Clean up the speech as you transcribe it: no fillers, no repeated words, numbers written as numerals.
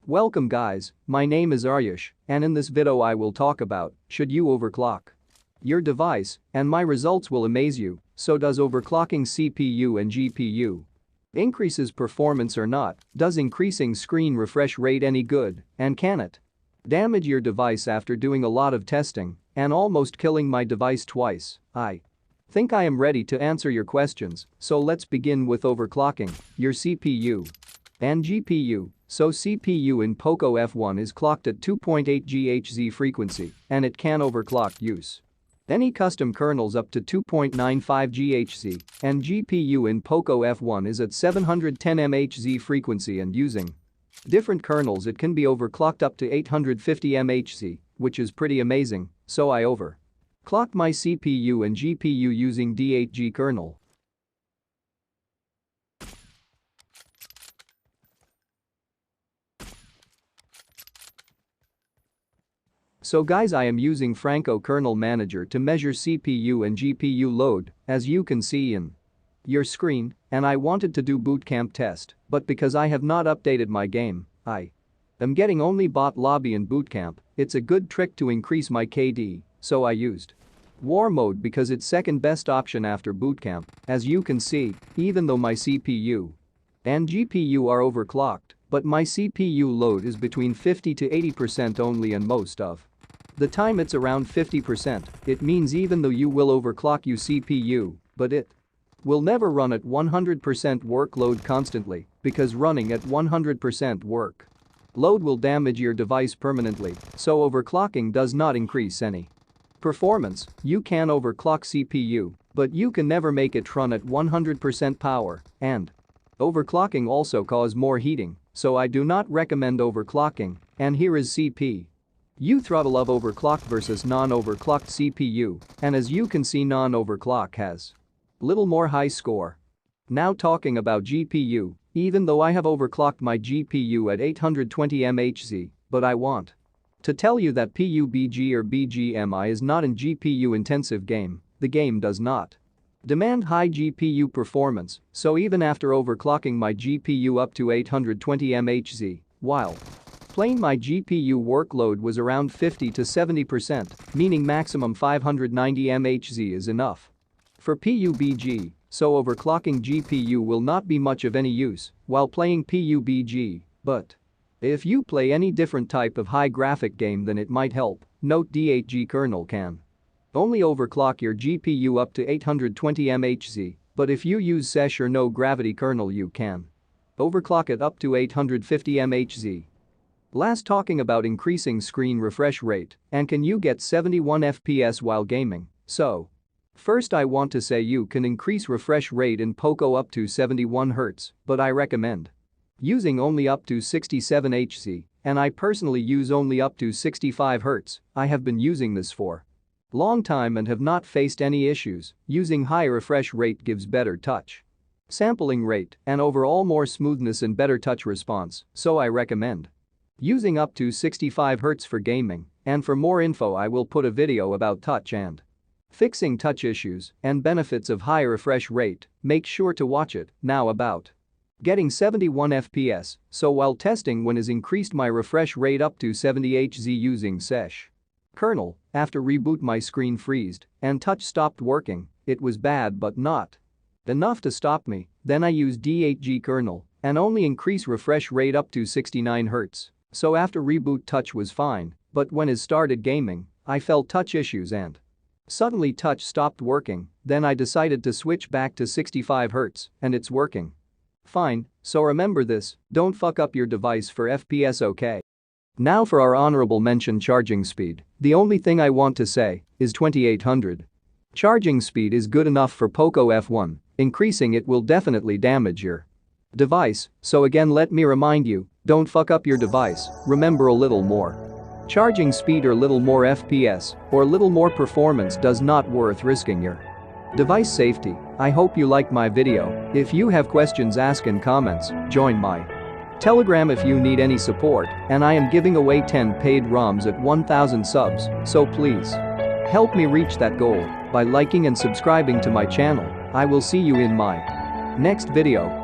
Welcome guys, my name is Ayush, and in this video I will talk about should you overclock your device, and my results will amaze you. So does overclocking CPU and GPU increases performance or not? Does increasing screen refresh rate any good, and can it damage your device? After doing a lot of testing and almost killing my device twice, I think I am ready to answer your questions, so let's begin with overclocking your CPU and GPU. So CPU in Poco F1 is clocked at 2.8 GHz frequency, and it can overclock use any custom kernels up to 2.95 GHz, and GPU in Poco F1 is at 710 MHz frequency, and using different kernels it can be overclocked up to 850 MHz, which is pretty amazing, so I overclocked my CPU and GPU using D8G kernel. So guys, I am using Franco Kernel Manager to measure CPU and GPU load, as you can see in your screen, and I wanted to do bootcamp test, but because I have not updated my game, I am getting only bot lobby in bootcamp. It's a good trick to increase my KD, so I used war mode because it's second best option after bootcamp. As you can see, even though my CPU and GPU are overclocked, but my CPU load is between 50 to 80% only, and most of the time it's around 50%. It means even though you will overclock your CPU, but it will never run at 100% workload constantly, because running at 100% work load will damage your device permanently, so overclocking does not increase any performance. You can overclock CPU, but you can never make it run at 100% power, and overclocking also cause more heating, so I do not recommend overclocking. And here is CPU throttle of overclocked versus non-overclocked CPU, and as you can see, non-overclock has little more high score. Now talking about GPU, even though I have overclocked my GPU at 820 MHz, but I want to tell you that PUBG or BGMI is not an GPU intensive game. The game does not demand high GPU performance, so even after overclocking my GPU up to 820 MHz, while playing, my GPU workload was around 50 to 70%, meaning maximum 590 MHz is enough for PUBG, so overclocking GPU will not be much of any use while playing PUBG, but if you play any different type of high graphic game then it might help. Note: D8G kernel can only overclock your GPU up to 820 MHz, but if you use SESH or no gravity kernel you can overclock it up to 850 MHz. Last, talking about increasing screen refresh rate and can you get 71 FPS while gaming. So first I want to say you can increase refresh rate in Poco up to 71 Hz, but I recommend using only up to 67 Hz, and I personally use only up to 65 Hz. I have been using this for long time and have not faced any issues. Using high refresh rate gives better touch sampling rate and overall more smoothness and better touch response, so I recommend using up to 65 Hz for gaming. And for more info I will put a video about touch and fixing touch issues and benefits of high refresh rate. Make sure to watch it. Now about getting 71 FPS, so while testing when is increased my refresh rate up to 70 Hz using SESH kernel. After reboot my screen freezed and touch stopped working. It was bad but not enough to stop me. Then I used D8G kernel and only increase refresh rate up to 69 Hz. So after reboot touch was fine, but when I started gaming, I felt touch issues and suddenly touch stopped working. Then I decided to switch back to 65 Hz and it's working fine, so remember this, don't fuck up your device for FPS, okay? Now for our honorable mention, charging speed. The only thing I want to say is 2800 charging speed is good enough for Poco F1, increasing it will definitely damage your device, so again let me remind you, don't fuck up your device. Remember, a little more charging speed or little more FPS or little more performance does not worth risking your device safety. I hope you liked my video. If you have questions, ask in comments. Join my Telegram if you need any support, and I am giving away 10 paid ROMs at 1000 subs, so please help me reach that goal by liking and subscribing to my channel. I will see you in my next video.